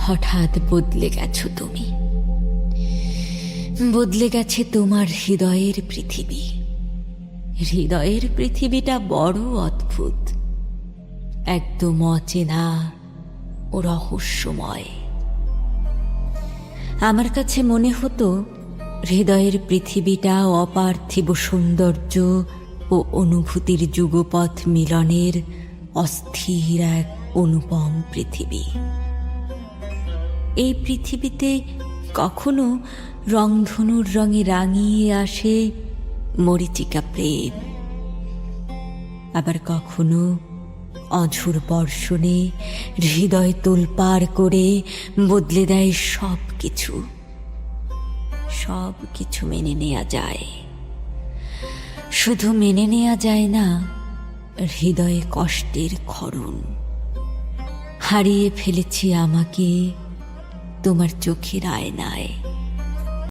হঠাৎ বদলে গেছো তুমি। বদলে গেছে তোমার হৃদয়ের পৃথিবী। হৃদয়ের পৃথিবীটা বড় অদ্ভুত, একদম অচেনা ও রহস্যময়। আমার কাছে মনে হতো হৃদয়ের পৃথিবীটা অপার্থিব সৌন্দর্য ও অনুভূতির যুগপথ মিলনের অস্থির এক অনুপম পৃথিবী। এই পৃথিবীতে কখনো রংধনুর রঙে রাঙিয়ে আসে মরীচিকা প্রেম, আবার কখনো অঝোর বর্ষণে হৃদয় তোলপাড় করে বদলে দেয় সব কিছু। সব কিছু মেনে নেওয়া যায়, শুধু মেনে নেওয়া যায় না হৃদয়ে কষ্টের ক্ষরণ। হারিয়ে ফেলেছি আমাকে তোমার চোখের আয়নায়।